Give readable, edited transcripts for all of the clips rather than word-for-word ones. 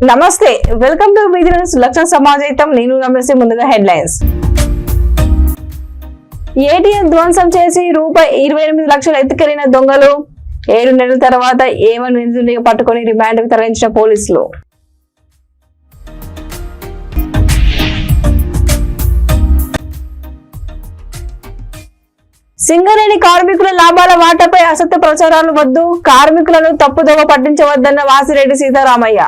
నమస్తే, welcome to business లక్ష సమాజం. నేను రమేష్. ముందుగా హెడ్లైన్స్. ఏటీఎం ధ్వంసం చేసి ₹28 లక్షలు ఎత్తుకెళ్లిన దొంగలు. 7 నెలల తర్వాత ఏమని నిందితుడిని పట్టుకుని రిమాండ్కు తరలించిన పోలీసులు. సింగరేణి కార్మికుల లాభాల వాటాపై అసత్య ప్రచారాలు వద్దు, కార్మికులను తప్పుదోవ పట్టించవద్దన్న Vasireddy Seetharamaiah.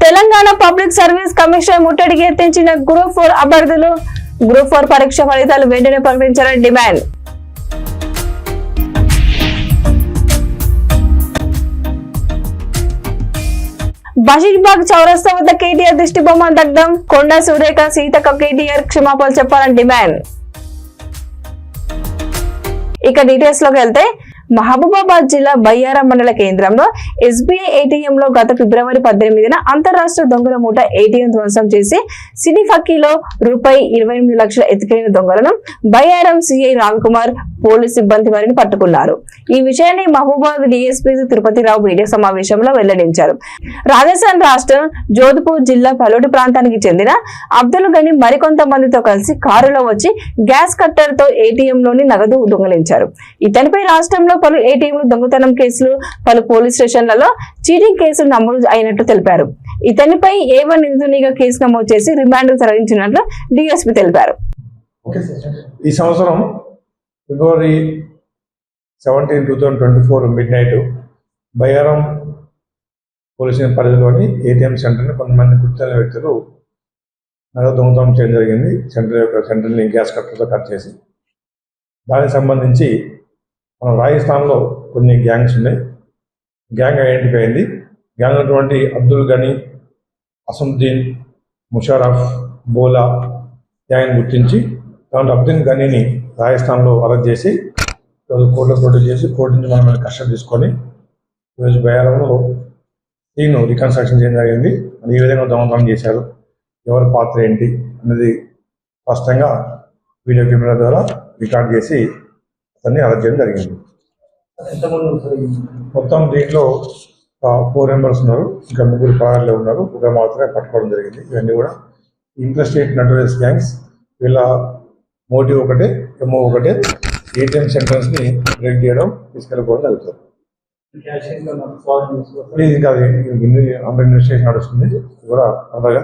Telangana public service commission ముట్టడికి యత్నించిన గ్రూప్ 4 అభ్యర్థులు. గ్రూప్ 4 పరీక్ష ఫలితాలు వెంటనే ప్రకటించాలని డిమాండ్. బషీర్బాగ్ చౌరస్తా వద్ద కేటీఆర్ దిష్టి బొమ్మ దగ్ధం. కొండా సురేఖ సీతక్క కేటీఆర్ క్షమాపణలు చెప్పాలని డిమాండ్. ఇక డీటెయిల్స్ లోకి వెళ్తే, మహబూబాబాద్ జిల్లా బయ్యారం మండల కేంద్రంలో ఎస్బీఐ ఏటీఎం లో గత ఫిబ్రవరి 18న అంతరాష్ట్ర దొంగల మూట ఏటీఎం ధ్వంసం చేసి సినీ ఫక్కీలో ₹28 లక్షలు ఎత్తుకెళ్లిన దొంగలను బయ్యారం సిఐ రామ్కుమార్ పోలీసు సిబ్బంది వారిని పట్టుకున్నారు. ఈ విషయాన్ని మహబూబాబాద్ డీఎస్పీ తిరుపతిరావు మీడియా సమావేశంలో వెల్లడించారు. రాజస్థాన్ రాష్ట్రం జోధ్పూర్ జిల్లా పలోటి ప్రాంతానికి చెందిన అబ్దుల్ గని మరికొంతమందితో కలిసి కారులో వచ్చి గ్యాస్ కట్టర్ తో ఏటీఎం లోని నగదు దొంగలించారు. ఇతనిపై రాష్ట్రంలో పలు ఏటీఎంలు దొంగతనం కేసులు, పలు పోలీస్ స్టేషన్లలో చీటింగ్ కేసులు నమోదు అయినట్టు తెలిపారు. ఇతనిపై A1 నిందితునిగా కేసు నమోదు చేసి రిమాండ్ తరలించినట్లు డీఎస్పీ తెలిపారు. ఈ సంవత్సరం ఫిబ్రవరి 17, 2024 మిడ్ నైట్ బయ్యారం పోలీస్ పరిధిలోని ఏటీఎం సెంటర్ని కొంతమంది గుర్తున్న వ్యక్తులు నగదు దొంగతనం చేయడం జరిగింది. సెంటర్ని గ్యాస్ కట్టర్తో కట్ చేసి, దానికి సంబంధించి మన రాజస్థాన్లో కొన్ని గ్యాంగ్స్ ఉన్నాయి. గ్యాంగ్ ఐడెంటిఫై అయింది. గ్యాంగ్ ఉన్నటువంటి అబ్దుల్ గని, అసముద్దీన్, ముషారఫ్, బోలా గ్యాంగ్ గుర్తించి దాంట్లో అబ్దుల్ గనీని రాజస్థాన్లో అరెస్ట్ చేసి కోర్టులో ప్రొడ్యూస్ చేసి కోర్టు నుంచి మనం కస్టడీ తీసుకొని ఈరోజు బయ్యారంలో సీన్ రికన్స్ట్రక్షన్ చేయడం జరిగింది. అది ఏ విధంగా దొంగతనం చేశారు, ఎవరి పాత్ర ఏంటి అన్నది స్పష్టంగా వీడియో కెమెరా ద్వారా రికార్డ్ చేసి అతన్ని అరెస్ట్ చేయడం జరిగింది. మొత్తం దీంట్లో 4 మెంబర్స్ ఉన్నారు. ఇంకా 3 పరారీలో ఉన్నారు. ఒక మాత్రమే పట్టుకోవడం జరిగింది. ఇవన్నీ కూడా ఇంట్రస్టేట్ నటోరియస్ గ్యాంగ్స్. వీళ్ళ మోటివ్ ఒకటే, ఎంఓ ఒకటే, ఏటీఎం సెంటర్స్ని బ్రేక్ చేయడం, తీసుకెళ్ళిపోవడం జరుగుతుంది. ఇది ఇంకా అండర్ ఇన్వెస్టిగేషన్ నడుస్తుంది. కూడా అందగా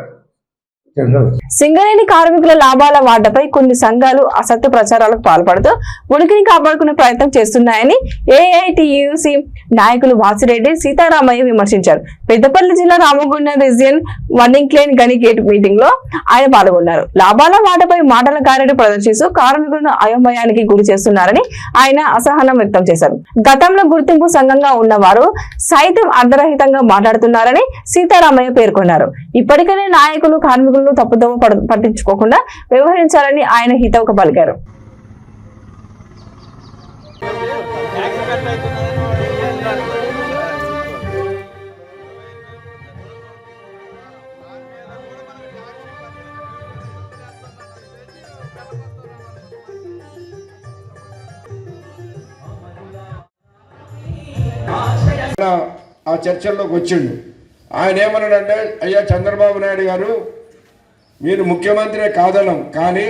సింగరేణి కార్మికుల లాభాల వాటాపై కొన్ని సంఘాలు అసత్య ప్రచారాలకు పాల్పడుతూ ఉనికిని కాపాడుకునే ప్రయత్నం చేస్తున్నాయని ఏఐటియుసి నాయకులు వాసిరెడ్డి సీతారామయ్య విమర్శించారు. పెద్దపల్లి జిల్లా రామగుండం రీజియన్ వర్నింగ్ క్లేన్ గని గేట్ మీటింగ్ లో ఆయన పాల్గొన్నారు. లాభాల వాటాపై మాటల గారెడు ప్రదర్శిస్తూ కార్మికులను అయోమయానికి గురి చేస్తున్నారని ఆయన అసహనం వ్యక్తం చేశారు. గతంలో గుర్తింపు సంఘంగా ఉన్నవారు సైతం అర్ధరహితంగా మాట్లాడుతున్నారని సీతారామయ్య పేర్కొన్నారు. ఇప్పటికైనా నాయకులు కార్మికులు తప్పుదోవ పట్టించుకోకుండా వ్యవహరించాలని ఆయన హితవు పలికారు. ఆ చర్చల్లోకి వచ్చిండు. ఆయన ఏమన్నాడంటే, అయ్యా చంద్రబాబు నాయుడు గారు, మీరు ముఖ్యమంత్రి కాదనం, కానీ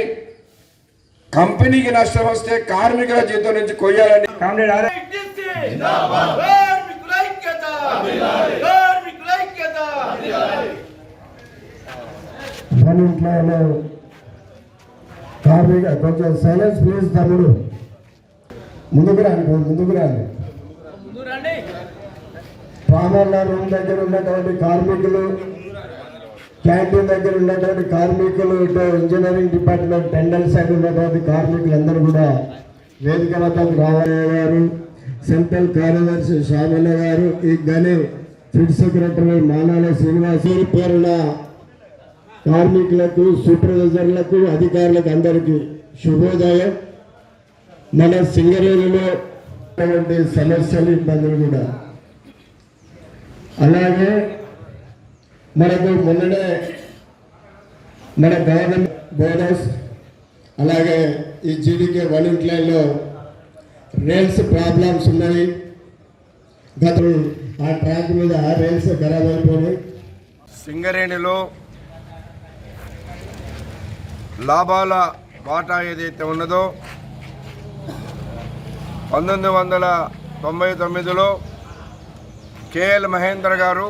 కంపెనీకి నష్టం వస్తే కార్మికుల జీతం నుంచి కొయ్యాలని కొంచెం సైలెన్స్ ప్లీజ్. తమ్ముడు ముందుకు రాండి. పామర్ల రూమ్ దగ్గర ఉన్నటువంటి కార్మికులు, క్యాంటీన్ దగ్గర ఉన్నటువంటి కార్మికులు, ఇటు ఇంజనీరింగ్ డిపార్ట్మెంట్ టెండర్ సైడ్ ఉన్నటువంటి కార్మికులందరూ కూడా వేదిక వద్దకు రావాలయ్యారు. సెంట్రల్ కార్యదర్శి శ్యామల గారు, ఈ గని ఫిడ్ సెక్రటరీ మానాల శ్రీనివాస్ పేరున కార్మికులకు, సూపర్వైజర్లకు, అధికారులకు అందరికీ శుభోదయం. మన సింగరేణిలో సమస్యలు, ఇబ్బందులు కూడా అలాగే మనకు మొన్ననే మన గవర్నమెంట్ బోనస్, అలాగే ఈ జీడీకే 1 ఇంట్లైన్లో రైల్స్ ప్రాబ్లమ్స్ ఉన్నాయి. గత ఆ ట్రాక్ మీద రైల్స్ ఖరాబ్ అయిపోయినాయి. సింగరేణిలో లాభాల వాటా ఏదైతే ఉన్నదో 1999లో కేఎల్ మహేందర్ గారు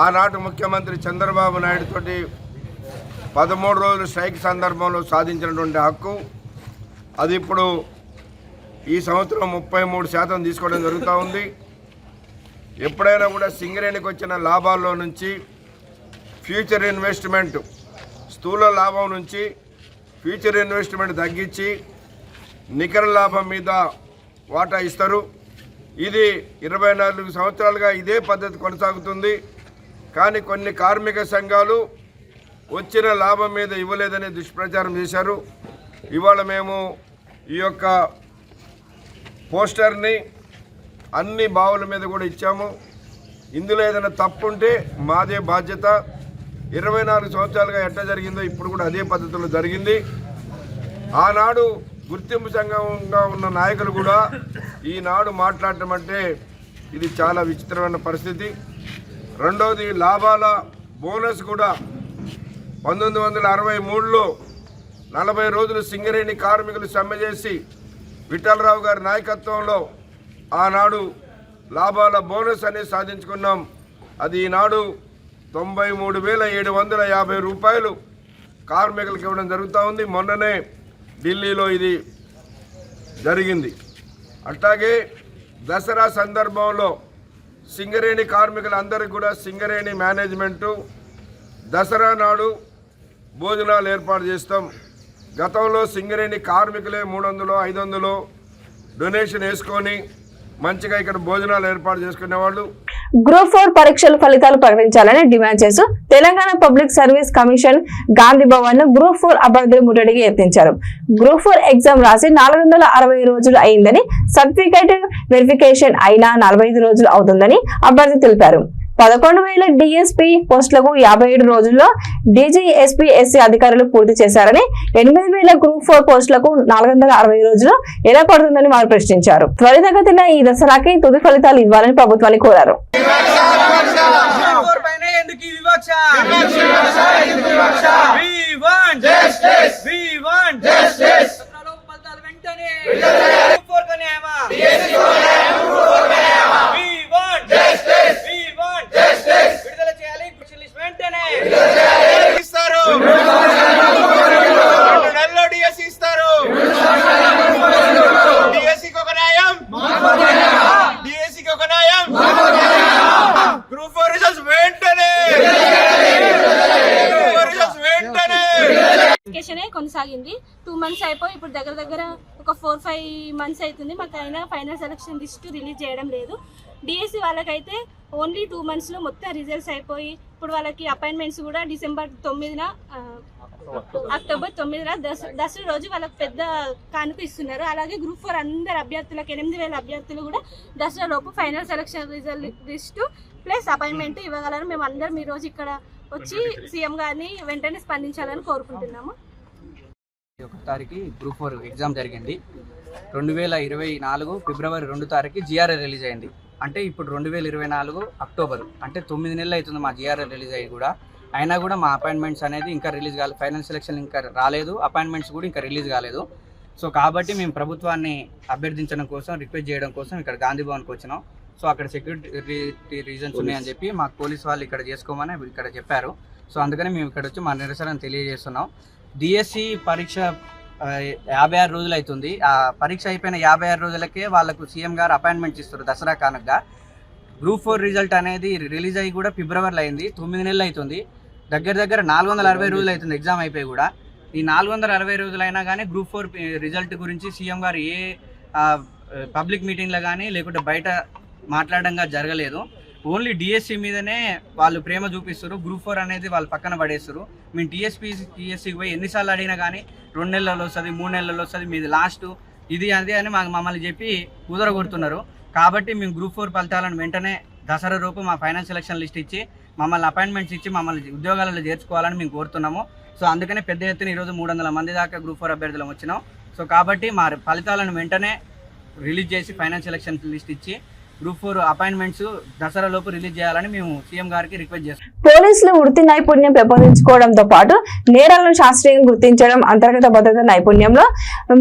ఆనాటి ముఖ్యమంత్రి చంద్రబాబు నాయుడు తోటి 13 రోజులు స్ట్రైక్ సందర్భంలో సాధించినటువంటి హక్కు అది ఇప్పుడు ఈ సంవత్సరం 33% తీసుకోవడం జరుగుతూ ఉంది. ఎప్పుడైనా కూడా సింగరేణికి వచ్చిన లాభాల్లో నుంచి ఫ్యూచర్ ఇన్వెస్ట్మెంట్ స్థూల లాభం నుంచి ఫ్యూచర్ ఇన్వెస్ట్మెంట్ తగ్గించి నికర లాభం మీద వాటా ఇస్తారు. ఇది 24 సంవత్సరాలుగా ఇదే పద్ధతి కొనసాగుతుంది. కానీ కొన్ని కార్మిక సంఘాలు వచ్చిన లాభం మీద ఇవ్వలేదని దుష్ప్రచారం చేశారు. ఇవాళ మేము ఈ యొక్క పోస్టర్ని అన్ని బావుల మీద కూడా ఇచ్చాము. ఇందులో ఏదైనా తప్పు ఉంటే మాదే బాధ్యత. 24 సంవత్సరాలుగా ఎట్లా జరిగిందో ఇప్పుడు కూడా అదే పద్ధతిలో జరిగింది. ఆనాడు గుర్తింపు సంఘంగా ఉన్న నాయకులు కూడా ఈనాడు మాట్లాడటం అంటే ఇది చాలా విచిత్రమైన పరిస్థితి. రెండవది లాభాల బోనస్ కూడా 1963లో 40 రోజులు సింగరేణి కార్మికులు సమ్మె చేసి విఠలరావు గారి నాయకత్వంలో ఆనాడు లాభాల బోనస్ అనేది సాధించుకున్నాం. అది ఈనాడు 93,750 రూపాయలు కార్మికులకు ఇవ్వడం జరుగుతూ ఉంది. మొన్ననే ఢిల్లీలో ఇది జరిగింది. అట్లాగే దసరా సందర్భంలో సింగరేణి కార్మికులందరికీ కూడా సింగరేణి మేనేజ్మెంటు దసరా నాడు భోజనాలు ఏర్పాటు చేస్తాం. గతంలో సింగరేణి కార్మికులే 300, 500 డొనేషన్ వేసుకొని మంచిగా ఇక్కడ భోజనాలు ఏర్పాటు చేసుకునేవాళ్ళు. గ్రూప్ 4 పరీక్షల ఫలితాలు ప్రకటించాలని డిమాండ్ చేస్తూ Telangana public service commission Gandhi Bhavan ను గ్రూప్ 4 అభ్యర్థులు ముట్టడికి యత్నించారు. గ్రూప్ 4 ఎగ్జామ్ రాసి 460 రోజులు అయిందని, సర్టిఫికేట్ వెరిఫికేషన్ అయినా 45 రోజులు అవుతుందని అభ్యర్థి తెలిపారు. 11,000 డిఎస్పీ పోస్టులకు 57 రోజుల్లో డీజీఎస్పీ ఎస్సీ అధికారులు పూర్తి చేశారని, 8,000 గ్రూప్ 4 పోస్టులకు 460 రోజులు ఎలా పడుతుందని వారు ప్రశ్నించారు. త్వరితగతిన ఈ దసరాకి తుది ఫలితాలు ఇవ్వాలని ప్రభుత్వాన్ని కోరారు. కొనసాగింది 2 months అయిపోయి ఇప్పుడు దగ్గర ఒక 4-5 months అవుతుంది. మాకు అయినా ఫైనల్ సెలక్షన్ లిస్ట్ రిలీజ్ చేయడం లేదు. డిఎస్సి వాళ్ళకైతే ఓన్లీ 2 months లో మొత్తం రిజల్ట్స్ అయిపోయి ఇప్పుడు వాళ్ళకి అపాయింట్మెంట్స్ కూడా డిసెంబర్ 9న అక్టోబర్ 9న దసరా రోజు వాళ్ళకి పెద్ద కానుక ఇస్తున్నారు. అలాగే గ్రూప్ 4 అందరు అభ్యర్థులకు 8,000 అభ్యర్థులు కూడా దసరా లోపు final selection result list plus appointment ఇవ్వగలరు. మేము అందరం ఈ రోజు ఇక్కడ వచ్చి సీఎం గారిని వెంటనే స్పందించాలని కోరుకుంటున్నాము. 1 తారీఖు గ్రూప్ 4 ఎగ్జామ్ జరిగింది. 2024 ఫిబ్రవరి 2 తారీఖు జిఆర్ఎల్ రిలీజ్ అయింది. అంటే ఇప్పుడు 2024 అక్టోబర్, అంటే 9 నెలలు అవుతుంది మా జిఆర్ఎల్ రిలీజ్ అయ్యి కూడా. అయినా కూడా మా అపాయింట్మెంట్స్ అనేది ఇంకా రిలీజ్ కాలేదు, ఫైనల్ సెలక్షన్ ఇంకా రాలేదు, అపాయింట్మెంట్స్ కూడా ఇంకా రిలీజ్ కాలేదు. సో కాబట్టి మేము ప్రభుత్వాన్ని అభ్యర్థించడం కోసం, రిక్వెస్ట్ చేయడం కోసం ఇక్కడ గాంధీ భవన్కి వచ్చినాం. సో అక్కడ సెక్యూరిటీ రీజన్స్ ఉన్నాయని చెప్పి మాకు పోలీస్ వాళ్ళు ఇక్కడ చేసుకోమని ఇక్కడ చెప్పారు. సో అందుకని మేము ఇక్కడ వచ్చి మా నిరసనను తెలియజేస్తున్నాం. డిఎస్సి పరీక్ష 56 రోజులు అవుతుంది. ఆ పరీక్ష అయిపోయిన 56 రోజులకే వాళ్ళకు సీఎం గారు అపాయింట్మెంట్స్ ఇస్తారు దసరా కానుకగా. గ్రూప్ 4 రిజల్ట్ అనేది రిలీజ్ అయ్యి కూడా ఫిబ్రవరిలో అయింది. 9 నెలలు అవుతుంది. దగ్గర 460 రోజులు అవుతుంది ఎగ్జామ్ అయిపోయి కూడా. ఈ 460 రోజులైనా కానీ గ్రూప్ 4 రిజల్ట్ గురించి సీఎం గారు ఏ పబ్లిక్ మీటింగ్లో కానీ లేకుంటే బయట మాట్లాడడంగా జరగలేదు. ఓన్లీ డిఎస్సి మీదనే వాళ్ళు ప్రేమ చూపిస్తారు. గ్రూప్ 4 అనేది వాళ్ళు పక్కన పడేస్తారు. మేము టీఎస్సికి పోయి ఎన్నిసార్లు అడిగినా కానీ 2 నెలల్లో వస్తుంది, 3 నెలల్లో వస్తుంది, మీది లాస్ట్ ఇది అది అని మమ్మల్ని చెప్పి కుదరగొడుతున్నారు. కాబట్టి మేము గ్రూప్ 4 ఫలితాలను వెంటనే దసరా రూపు మా ఫైనల్ సెలక్షన్ లిస్ట్ ఇచ్చి మమ్మల్ని అపాయింట్మెంట్స్ ఇచ్చి మమ్మల్ని ఉద్యోగాలలో చేర్చుకోవాలని మేము కోరుతున్నాము. సో అందుకనే పెద్ద ఎత్తున ఈరోజు 300 మంది దాకా గ్రూప్ 4 అభ్యర్థులం వచ్చినాం. సో కాబట్టి మా ఫలితాలను వెంటనే రిలీజ్ చేసి ఫైనల్ సెలక్షన్ లిస్ట్ ఇచ్చి గ్రూప్ 4 అపాయింట్మెంట్స్ దసరా లోపు రిలీజ్ చేయాలని మేము సీఎం గారికి రిక్వెస్ట్ చేస్తాం. పోలీసులు వృత్తి నైపుణ్యం పెంపొందించుకోవడంతో పాటు నేరాలను శాస్త్రీయంగా గుర్తించడం, అంతర్గత భద్రత నైపుణ్యంలో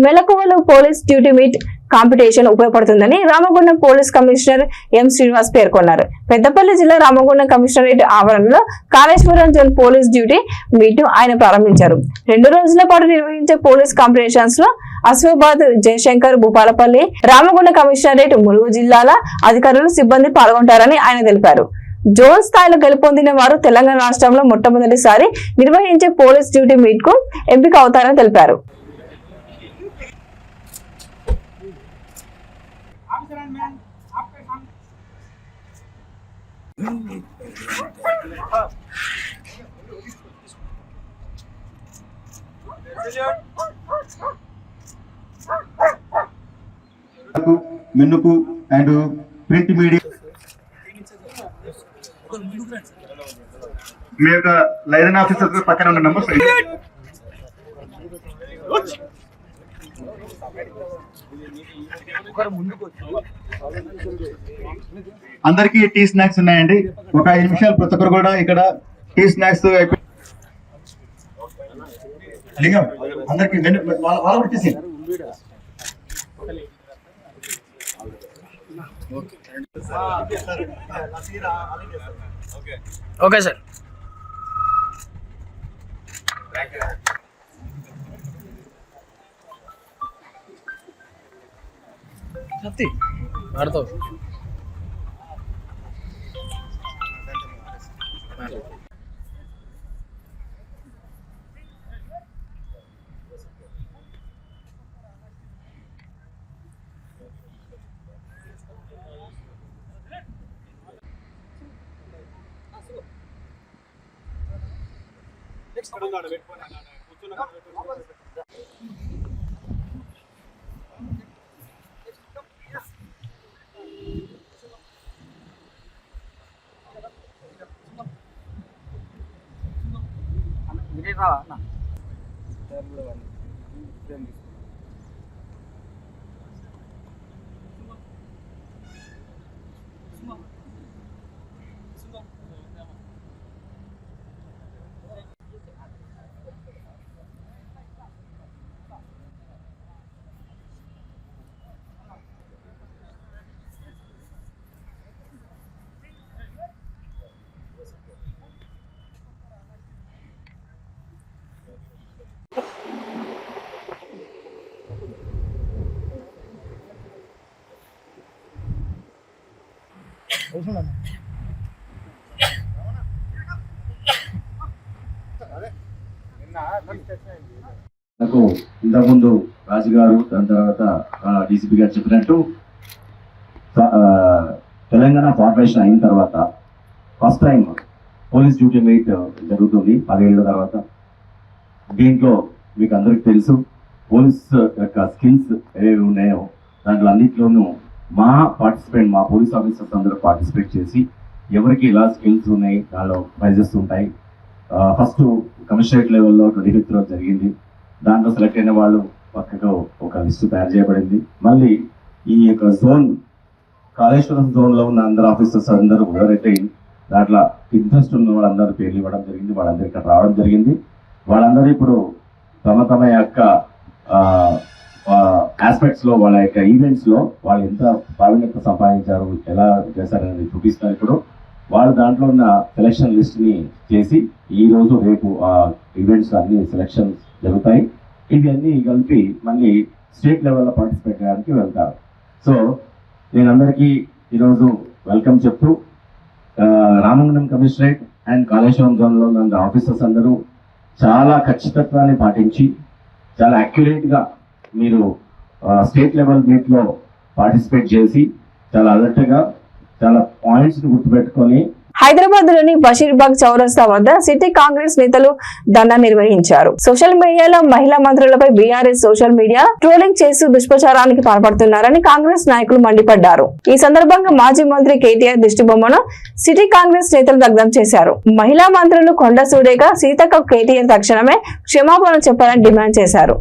మెలకువలు పోలీస్ డ్యూటీ మీట్ కాంపిటీషన్ ఉపయోగపడుతుందని Ramagundam police commissioner M Srinivas పేర్కొన్నారు. పెద్దపల్లి జిల్లా రామగుండం కమిషనరేట్ ఆవరణలో Kaleshwaram zone police duty meet ఆయన ప్రారంభించారు. 2 రోజుల పాటు నిర్వహించే పోలీస్ కాంపిటీషన్స్ లో అస్వాబాద్, జయశంకర్, భూపాలపల్లి, రామగుండం కమిషనరేట్, ములుగు జిల్లాల అధికారులు, సిబ్బంది పాల్గొంటారని ఆయన తెలిపారు. జోన్ స్థాయిలో గెలుపొందిన వారు తెలంగాణ రాష్ట్రంలో మొట్టమొదటిసారి నిర్వహించే పోలీస్ డ్యూటీ మీట్ కు ఎంపిక అవుతారని తెలిపారు. మెన్నుకు అండ్ ప్రింట్ మీడియా మీ యొక్క లైన్ ఆఫీసర్ పక్కన ఉన్న నంబర్ అందరికీ టీ స్నాక్స్ ఉన్నాయండి. ఒక 5 నిమిషాలు ప్రతి ఒక్కరు కూడా ఇక్కడ టీ స్నాక్స్ అయిపోయి లింగం అందరికి వాళ్ళ వచ్చేసి ఓకే సార్. ఆడతావు నాకు ఇంతకుముందు రాజుగారు దాని తర్వాత డీసీపీ గారు చెప్పినట్టు తెలంగాణ ఫార్మేషన్ అయిన తర్వాత first time police duty meet జరుగుతుంది 10 ఏళ్ళ తర్వాత. దీంట్లో మీకు అందరికి తెలుసు పోలీస్ యొక్క స్కిల్స్ ఏవేవి ఉన్నాయో దాంట్లో అన్నింటిలోనూ మా పోలీస్ ఆఫీసర్స్ అందరూ పార్టిసిపేట్ చేసి ఎవరికి ఎలా స్కిల్స్ ఉన్నాయి దానిలో ప్రైజెస్ ఉంటాయి. ఫస్ట్ కమిషనరేట్ లెవెల్లో 25th రోజు జరిగింది. దాంట్లో సెలెక్ట్ అయిన వాళ్ళు పక్కకు ఒక లిస్టు తయారు చేయబడింది. మళ్ళీ ఈ యొక్క జోన్ కాళేశ్వరం జోన్లో ఉన్న అందరు ఆఫీసర్స్ అందరూ ఎవరైతే దాంట్లో ఇంట్రెస్ట్ ఉన్న వాళ్ళందరూ పేర్లు ఇవ్వడం జరిగింది. వాళ్ళందరూ ఇక్కడ రావడం జరిగింది. వాళ్ళందరూ ఇప్పుడు తమ యొక్క ఆస్పెక్ట్స్లో వాళ్ళ యొక్క ఈవెంట్స్లో వాళ్ళు ఎంత ప్రావీణ్యత సంపాదించారు, ఎలా చేశారనేది చూపిస్తారు. ఇప్పుడు వాళ్ళు దాంట్లో ఉన్న సెలక్షన్ లిస్ట్ని చేసి ఈరోజు రేపు ఆ ఈవెంట్స్ అన్ని సెలక్షన్స్ జరుగుతాయి. ఇవన్నీ కలిపి మళ్ళీ స్టేట్ లెవెల్లో పార్టిసిపేట్ చేయడానికి వెళ్తారు. సో నేను అందరికీ ఈరోజు వెల్కమ్ చెప్తూ రామగుండం కమిషనరేట్ అండ్ కాళేశ్వరం జోన్లో ఉన్న ఆఫీసర్స్ అందరూ చాలా ఖచ్చితత్వాన్ని పాటించి చాలా యాక్యురేట్గా మీరు స్టేట్ లెవెల్ మీట్లో పార్టిసిపేట్ చేసి చాలా అలర్ట్గా చాలా పాయింట్స్ని గుర్తుపెట్టుకొని హైదరాబాద్ లోని బషీర్బాగ్ చౌరస్తా వద్ద సిటీ కాంగ్రెస్ నేతలు ధర్నా నిర్వహించారు. సోషల్ మీడియాలో మహిళా మంత్రులపై బీఆర్ఎస్ సోషల్ మీడియా ట్రోలింగ్ చేస్తూ దుష్ప్రచారానికి పాల్పడుతున్నారని కాంగ్రెస్ నాయకులు మండిపడ్డారు. ఈ సందర్భంగా మాజీ మంత్రి కేటీఆర్ దిష్టిబొమ్మను సిటీ కాంగ్రెస్ నేతలు దగ్ధం చేశారు. మహిళా మంత్రులు కొండ సురేఖ, సీతక్క కేటీఆర్ తక్షణమే క్షమాపణ చెప్పాలని డిమాండ్ చేశారు.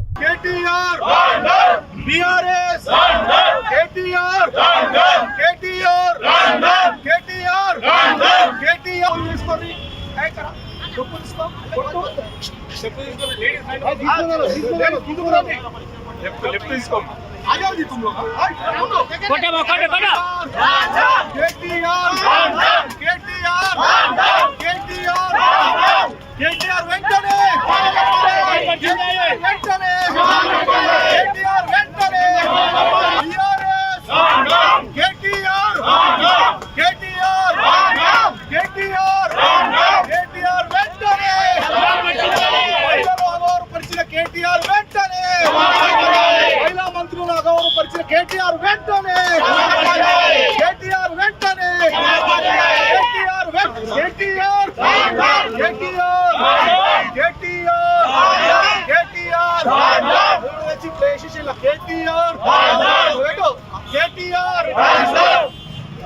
కేటీఆర్ వెంటనే కేటీఆర్ వెంటనే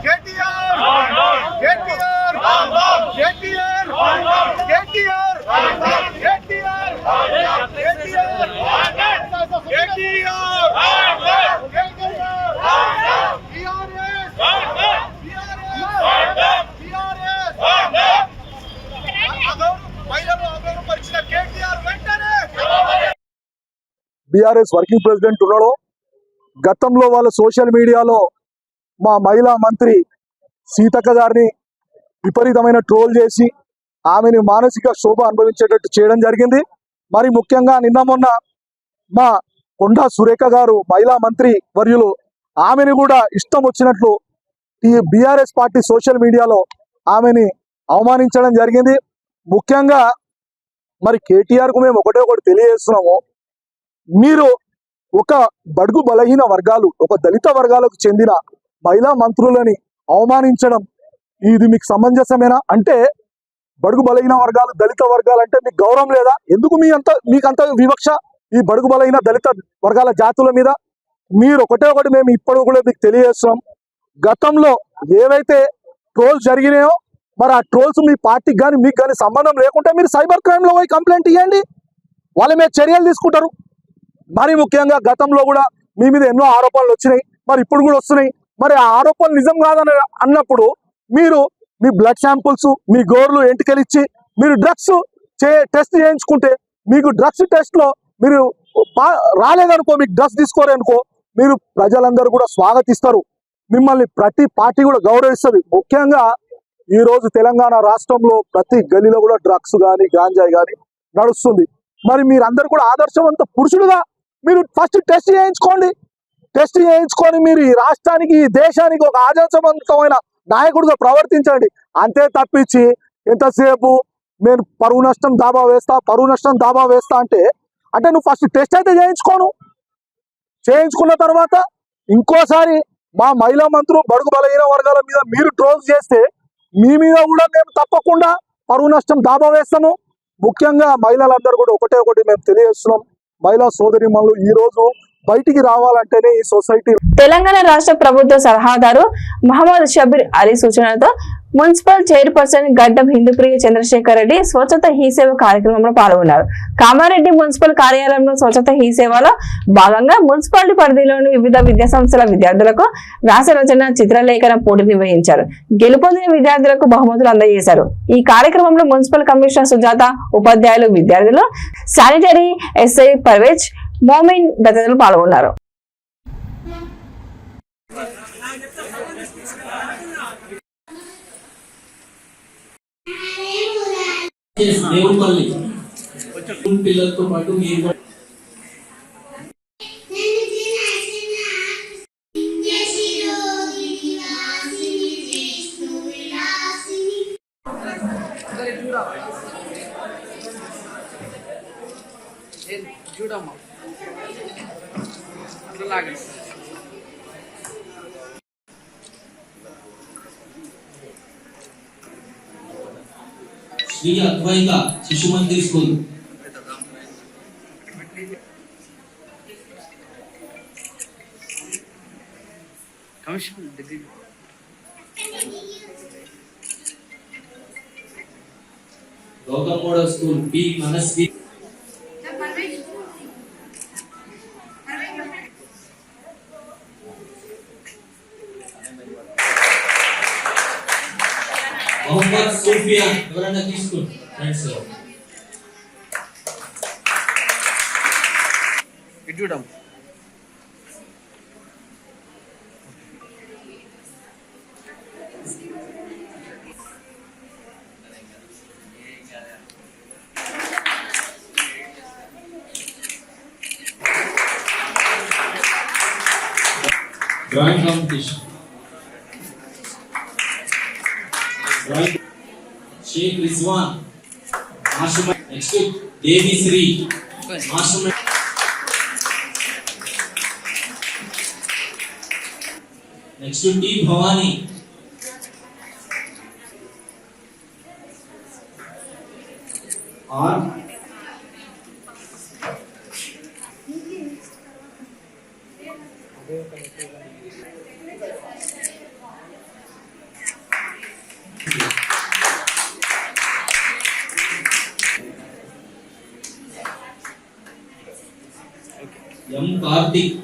కేటీఆర్ బీఆర్ఎస్ వర్కింగ్ ప్రెసిడెంట్ ఉన్నాడు. గతంలో వాళ్ళ సోషల్ మీడియాలో మా మహిళా మంత్రి సీతక్క గారిని విపరీతమైన ట్రోల్ చేసి ఆమెని మానసిక శోభ అనుభవించేటట్టు చేయడం జరిగింది. మరి ముఖ్యంగా నిన్న మొన్న మా కొండా సురేఖ గారు మహిళా మంత్రి వర్యులు ఆమెని కూడా ఇష్టం వచ్చినట్లు ఈ బీఆర్ఎస్ పార్టీ సోషల్ మీడియాలో ఆమెని అవమానించడం జరిగింది. ముఖ్యంగా మరి కేటీఆర్కు మేము ఒకటి తెలియజేస్తున్నాము. మీరు ఒక బడుగు బలహీన వర్గాలు, ఒక దళిత వర్గాలకు చెందిన మహిళా మంత్రులని అవమానించడం ఇది మీకు సమంజసమేనా? అంటే బడుగు బలహీన వర్గాలు, దళిత వర్గాలు అంటే మీకు గౌరవం లేదా? ఎందుకు మీకంత వివక్ష ఈ బడుగు బలహీన దళిత వర్గాల జాతుల మీద? మీరు ఒకటి మేము ఇప్పుడు కూడా మీకు తెలియజేస్తున్నాం. గతంలో ఏవైతే ట్రోల్స్ జరిగినాయో మరి ఆ ట్రోల్స్ మీ పార్టీకి కానీ మీకు కానీ సంబంధం లేకుంటే మీరు సైబర్ క్రైమ్లో పోయి కంప్లైంట్ ఇవ్వండి, వాళ్ళ మీద చర్యలు తీసుకుంటారు. మరి ముఖ్యంగా గతంలో కూడా మీ మీద ఎన్నో ఆరోపణలు వచ్చినాయి, మరి ఇప్పుడు కూడా వస్తున్నాయి. మరి ఆ ఆరోపణలు నిజం కాదని అన్నప్పుడు మీరు మీ బ్లడ్ శాంపుల్స్, మీ గోర్లు ఎంటికలు ఇచ్చి మీరు డ్రగ్స్ టెస్ట్ చేయించుకుంటే మీకు డ్రగ్స్ టెస్ట్లో మీరు రాలేదనుకో, మీకు డ్రగ్స్ తీసుకోరనుకో, మీరు ప్రజలందరూ కూడా స్వాగతిస్తారు, మిమ్మల్ని ప్రతి పార్టీ కూడా గౌరవిస్తుంది. ముఖ్యంగా ఈరోజు తెలంగాణ రాష్ట్రంలో ప్రతి గలీలో కూడా డ్రగ్స్ కానీ గాంజాయి కానీ నడుస్తుంది. మరి మీరందరూ కూడా ఆదర్శవంత పురుషులుగా మీరు ఫస్ట్ టెస్ట్ చేయించుకోండి. టెస్ట్ చేయించుకొని మీరు ఈ రాష్ట్రానికి, ఈ దేశానికి ఒక ఆదర్శవంతమైన నాయకుడిగా ప్రవర్తించండి. అంతే తప్పించి ఎంతసేపు నేను పరువు నష్టం దాబా వేస్తా అంటే నువ్వు ఫస్ట్ టెస్ట్ అయితే చేయించుకున్న తర్వాత ఇంకోసారి మా మహిళా మంత్రులు బడుగు బలహీన వర్గాల మీద మీరు ట్రోల్స్ చేస్తే మీ మీద కూడా మేము తప్పకుండా పరువు నష్టం దాబా వేస్తాము. ముఖ్యంగా మహిళలందరూ కూడా ఒకటి మేము తెలియజేస్తున్నాం. మహిళా సోదరిమణులు ఈ రోజు బయటికి రావాలంటేనే ఈ సొసైటీ. తెలంగాణ రాష్ట్ర ప్రభుత్వ సలహాదారు మహమ్మద్ షబీర్ అలీ సూచనలతో మున్సిపల్ చైర్పర్సన్ గడ్డం హిందూప్రియ చంద్రశేఖర్ రెడ్డి స్వచ్ఛత హీ సేవ కార్యక్రమంలో పాల్గొన్నారు. కామారెడ్డి మున్సిపల్ కార్యాలయంలో స్వచ్ఛత హీ సేవలో భాగంగా మున్సిపాలిటీ పరిధిలోని వివిధ విద్యా సంస్థల విద్యార్థులకు వ్యాస రచన, చిత్రలేఖన పోటీ నిర్వహించారు. గెలుపొందిన విద్యార్థులకు బహుమతులు అందజేశారు. ఈ కార్యక్రమంలో మున్సిపల్ కమిషనర్ సుజాత, ఉపాధ్యాయులు, విద్యార్థులు, శానిటరీ ఎస్ఐ పర్వేజ్, మోమిన్ తదితరులు పాల్గొన్నారు. పిల్లలతో పాటు మీరు చూడమ్మా అట్లాగే Shri Advaita Shishu Mandir school Gautam model school B Manasvi Mohammed Sufiyan ఎవరైనా తీసుకోండి. ఫ్రెండ్స్ చూడం drawing competition drawing Sheikh Rizwan master next Devishri master next T Bhavani R M Karthik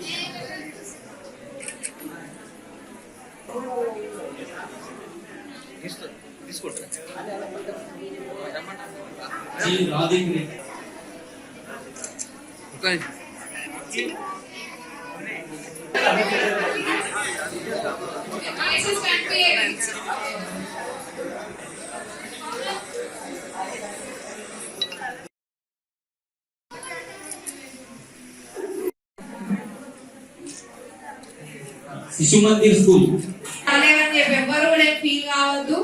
G Radhik Reddy Shishu Mandir school ఎవరు కూడా ఫీల్ కావద్దు.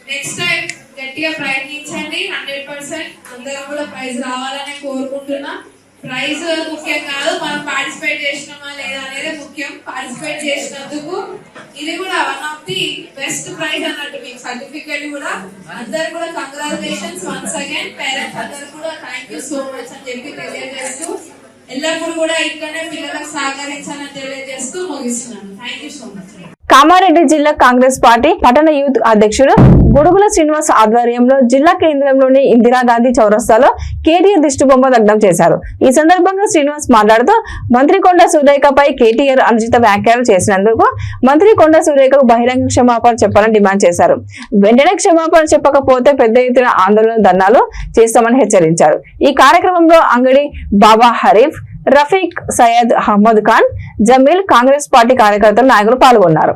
నెక్స్ట్ టైం గట్టిగా ప్రయత్నించండి. 100% అందరం కూడా ప్రైజ్ రావాలని కోరుకుంటున్నా. ప్రైజ్ ముఖ్యం కాదు, మనం పార్టిసిపేట్ చేసినామా లేదా అనేది ముఖ్యం. పార్టిసిపేట్ చేసినందుకు ఇది కూడా one of the best prize అన్నట్టు. మీకు సర్టిఫికేట్ కూడా అందరు కూడా కంగ్రాచులేషన్స్ వన్స్ అగైన్. పేరెంట్స్ అందరు కూడా థ్యాంక్ యూ సో మచ్ అని చెప్పి తెలియజేస్తూ ఎల్లప్పుడు కూడా ఇక్కడనే పిల్లలకు సహకరించాలని తెలియజేస్తూ ముగిస్తున్నాను. Thank you so much. Kamareddy జిల్లా కాంగ్రెస్ పార్టీ పట్టణ యూత్ అధ్యక్షుడు గుడుగుల శ్రీనివాస్ ఆధ్వర్యంలో జిల్లా కేంద్రంలోని ఇందిరాగాంధీ చౌరస్తాలో కేటీఆర్ దిష్టి బొమ్మ దగ్ధం చేశారు. ఈ సందర్భంగా శ్రీనివాస్ మాట్లాడుతూ మంత్రి కొండ సురేఖపై కేటీఆర్ అనుచిత వ్యాఖ్యలు చేసినందుకు మంత్రి కొండ సురేఖకు బహిరంగ క్షమాపణ చెప్పాలని డిమాండ్ చేశారు. వెంటనే క్షమాపణ చెప్పకపోతే పెద్ద ఎత్తున ఆందోళన ధర్నాలు చేస్తామని హెచ్చరించారు. ఈ కార్యక్రమంలో అంగడి బాబా హరీఫ్, రఫీక్, సయ్యద్ అహ్మద్ ఖాన్, జమీల్, కాంగ్రెస్ పార్టీ కార్యకర్తలు, నాయకులు పాల్గొన్నారు.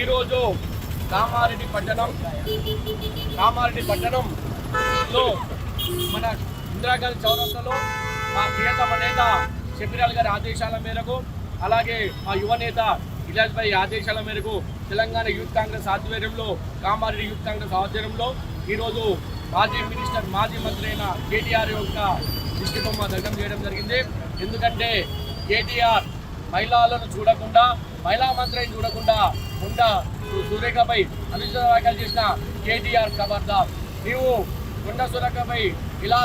ఈరోజు కామారెడ్డి పట్టణంలో మన ఇందిరాగాంధీ చౌరస్తాలో మా ప్రియతమ నేత షబీర్ గారి ఆదేశాల మేరకు, అలాగే మా యువ నేత ఇలాజ్ భాయ్ ఆదేశాల మేరకు తెలంగాణ యూత్ కాంగ్రెస్ ఆధ్వర్యంలో, కామారెడ్డి యూత్ కాంగ్రెస్ ఆధ్వర్యంలో ఈరోజు మాజీ మంత్రి అయిన కేటీఆర్ యొక్క దిష్టి బొమ్మ దగ్ధం చేయడం జరిగింది. ఎందుకంటే కేటీఆర్ మహిళలను చూడకుండా, మహిళా మంత్రిని చూడకుండా కొండ సురేఖపై అనుచిత వ్యాఖ్యలు చేసిన కేటీఆర్ ఖబర్దార్. నీవు కొండ సురేఖపై ఇలా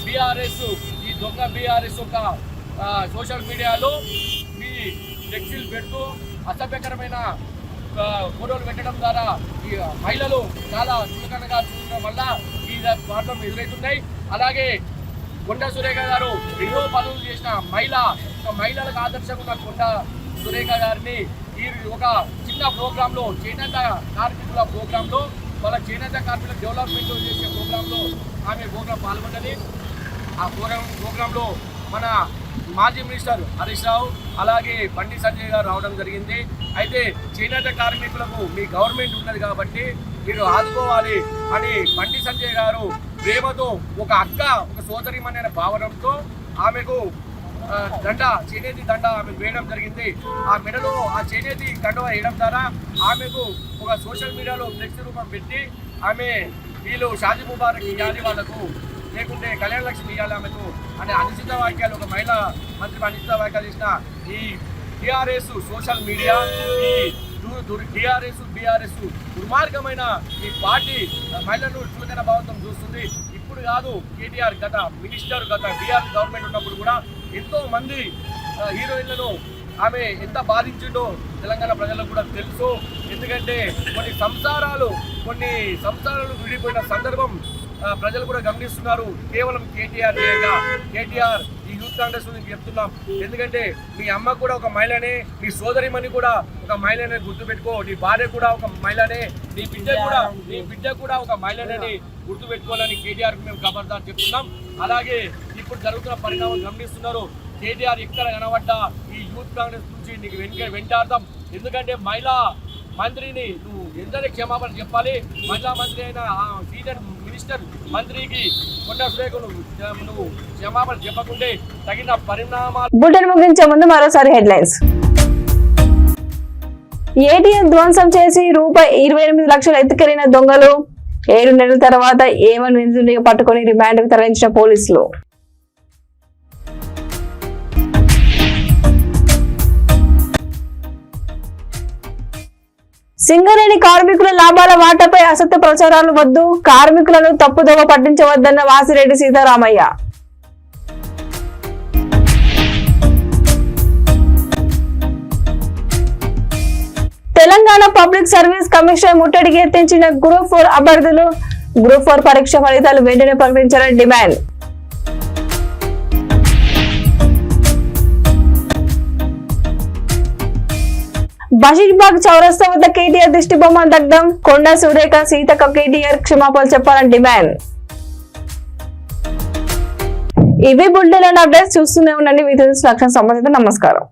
బీఆర్ఎస్, ఈ దొంగ బీఆర్ఎస్ యొక్క సోషల్ మీడియాలో మీ ఫ్లెక్సీలు పెడుతూ అసభ్యకరమైన ఫోటోలు పెట్టడం ద్వారా ఈ మహిళలు చాలా చులకనగా చూడడం వల్ల ఈ ప్రాబ్లం ఎదురవుతున్నాయి. అలాగే కొండ సురేఖ గారు ఎన్నో పనులు చేసిన మహిళలకు ఆదర్శంగా ఉన్న కొండ సురేఖ గారిని ఈ ఒక చిన్న ప్రోగ్రాంలో, చేనేత కార్మికుల ప్రోగ్రాంలో, వాళ్ళ చేనేత కార్మికుల డెవలప్మెంట్ చేసే ప్రోగ్రాంలో ఆమె పాల్గొన్నది. ఆ ప్రోగ్రాంలో మన మాజీ మినిస్టర్ హరీష్ రావు, అలాగే బండి సంజయ్ గారు రావడం జరిగింది. అయితే చేనేత కార్మికులకు మీ గవర్నమెంట్ ఉన్నది కాబట్టి మీరు ఆదుకోవాలి అని బండి సంజయ్ గారు ప్రేమతో, ఒక అక్క, ఒక సోదరిమణి భావనతో ఆమెకు చేనేతి దండ ఆమెకు వేయడం జరిగింది. ఆ మెడలో ఆ చేనేతి కండువ వేయడం ద్వారా ఆమెకు ఒక సోషల్ మీడియాలో ఫ్లెక్స్ రూపం పెట్టి ఆమె వీళ్ళు షాదీ ముబారక్ ఇవ్వాలి వాళ్ళకు, లేకుంటే కళ్యాణ లక్ష్మి ఇవ్వాలి ఆమెకు అనే అనుచిత వాక్యాలు ఒక మహిళా మంత్రి అనుచిత వాక్యాలు ఇచ్చిన ఈ టీఆర్ఎస్ సోషల్ మీడియా, ఈ టీఆర్ఎస్ బీఆర్ఎస్ దుర్మార్గమైన ఈ పార్టీ మహిళలను చులకన భావంతో చూస్తుంది. ఇప్పుడు కాదు, కేటీఆర్ గత మినిస్టర్ గత బీఆర్ గవర్నమెంట్ ఉన్నప్పుడు కూడా ఎంతో మంది హీరోయిన్లను ఆమె ఎంత బాధించిందో తెలంగాణ ప్రజలకు కూడా తెలుసు. ఎందుకంటే కొన్ని సంసారాలు విడిపోయిన సందర్భం ప్రజలు కూడా గమనిస్తున్నారు. కేవలం కేటీఆర్ ఈ యూత్ కాంగ్రెస్ నుంచి చెప్తున్నాం. ఎందుకంటే మీ అమ్మ కూడా ఒక మహిళనే, మీ సోదరిమణి కూడా ఒక మహిళనే గుర్తుపెట్టుకో, నీ భార్య కూడా ఒక మహిళనే, నీ బిడ్డ కూడా ఒక మహిళనే గుర్తుపెట్టుకోవాలని కేటీఆర్కి మేము ఖబర్దార్ చెప్తున్నాం. అలాగే ఇప్పుడు జరుగుతున్న పరిణామం గమనిస్తున్నారు. కేటీఆర్ ఎక్కడ కనబడ్డా ఈ యూత్ కాంగ్రెస్ నుంచి నీకు వెంటాడతాం. ఎందుకంటే మహిళా మంత్రిని నువ్వు ఎందరి క్షమాపణ చెప్పాలి. మహిళా మంత్రి అయిన సీనియర్ మినిస్టర్ మంత్రికి కొండ సురేఖ నువ్వు క్షమాపణ చెప్పకుంటే తగిన పరిణామాలు. బులెటిన్ ముగించే ముందు మరోసారి హెడ్లైన్స్. ఏటీఎం ధ్వంసం చేసి ₹28 లక్షలు ఎత్తుకెళ్లిన దొంగలు 7 నెలల తర్వాత ఏమని నిందితుడిని పట్టుకుని రిమాండ్కు తరలించిన పోలీసులు. సింగరేణి కార్మికుల లాభాల వాటాపై అసత్య ప్రచారాలు వద్దు, కార్మికులను తప్పుదోవ పట్టించవద్దన్న Vasireddy Seetharamaiah. Telangana public service commission ముట్టడికి ఎత్తించిన గ్రూప్ 4 అభ్యర్థులు, గ్రూప్ 4 పరీక్ష ఫలితాలు వెంటనే ప్రకటించాలని డిమాండ్. బషీర్బాగ్ చౌరస్తా వద్ద కేటీఆర్ దిష్టి బొమ్మ దగ్ధం, కొండ సురేఖ సీతక్క కేటీఆర్ క్షమాపణలు చెప్పాలని డిమాండ్. ఇవి బులెటిన్ అప్డేట్స్. చూస్తూనే ఉండండి. విత్ లక్ష్యం సంబంధిత. నమస్కారం.